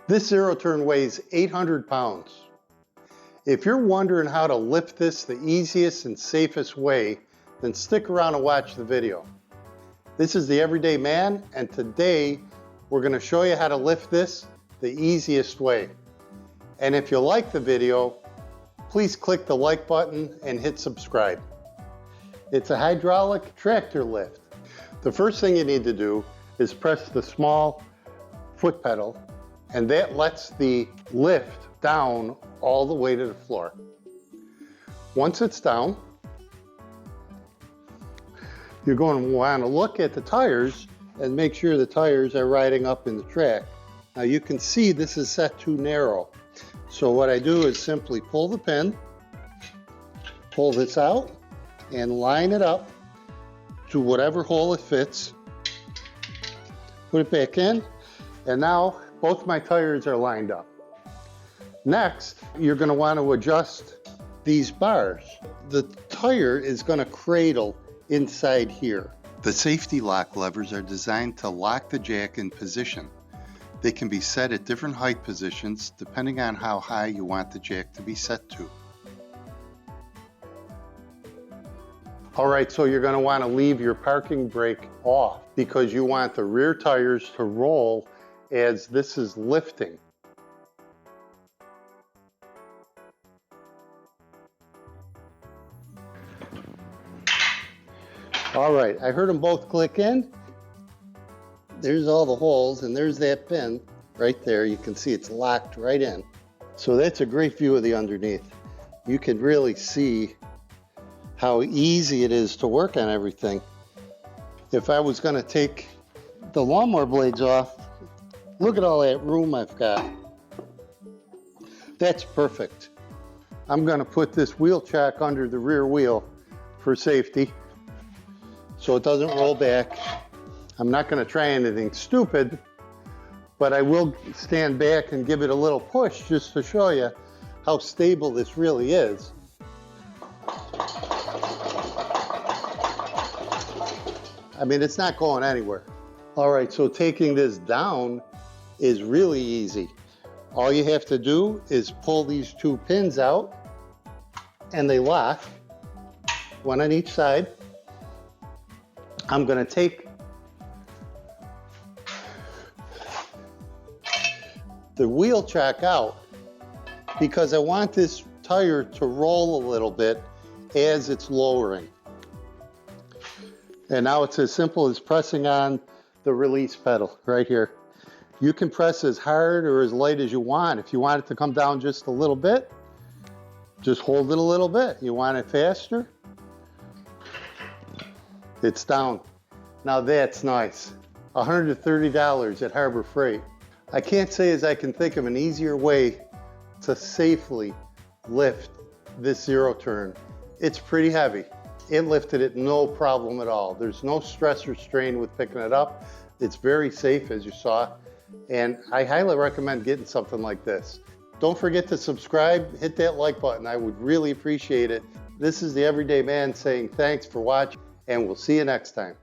This zero turn weighs 800 pounds. If you're wondering how to lift this the easiest and safest way, then stick around and watch the video. This is the Everyday Man, and today we're going to show you how to lift this the easiest way. And if you like the video, please click the like button and hit subscribe. It's a hydraulic tractor lift. The first thing you need to do is press the small foot pedal, and that lets the lift down all the way to the floor. Once it's down, you're going to want to look at the tires and make sure the tires are riding up in the track. Now you can see this is set too narrow. So what I do is simply pull the pin, pull this out, and line it up to whatever hole it fits. Put it back in, and now both my tires are lined up. Next, you're going to want to adjust these bars. The tire is going to cradle inside here. The safety lock levers are designed to lock the jack in position. They can be set at different height positions depending on how high you want the jack to be set to. Alright, so you're going to want to leave your parking brake off because you want the rear tires to roll as this is lifting. Alright, I heard them both click in. There's all the holes, and there's that pin right there. You can see it's locked right in. So that's a great view of the underneath. You can really see how easy it is to work on everything. If I was going to take the lawnmower blades off, look at all that room I've got. That's perfect. I'm going to put this wheel chock under the rear wheel for safety so it doesn't roll back. I'm not going to try anything stupid, but I will stand back and give it a little push just to show you how stable this really is. I mean, it's not going anywhere. All right, so taking this down is really easy. All you have to do is pull these two pins out, and they lock, one on each side. I'm going to take the wheel chock out because I want this tire to roll a little bit as it's lowering. And now it's as simple as pressing on the release pedal right here. You can press as hard or as light as you want. If you want it to come down just a little bit, just hold it a little bit. You want it faster? It's down. Now that's nice. $130 at Harbor Freight. I can't say as I can think of an easier way to safely lift this zero turn. It's pretty heavy. It lifted it no problem at all. There's no stress or strain with picking it up. It's very safe, as you saw, and I highly recommend getting something like this. Don't forget to subscribe, hit that like button. I would really appreciate it. This is the Everyday Man saying thanks for watching, and we'll see you next time.